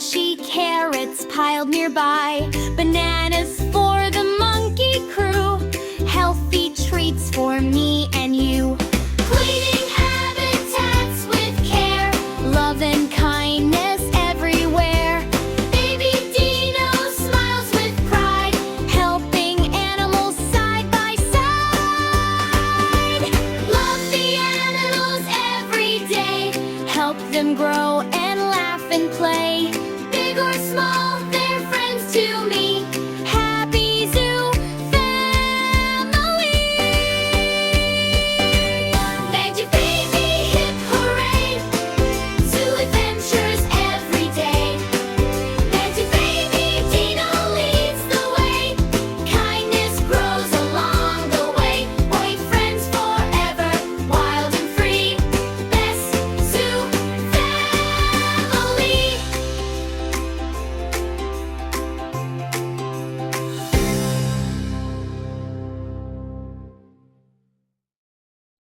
crunchy carrots piled nearby, bananas for the monkey crew, healthy treats for me and you. Cleaning habitats with care, love and kindness everywhere. Baby Dino smiles with pride, helping animals side by side. Love the animals every day, help them grow and laugh and play.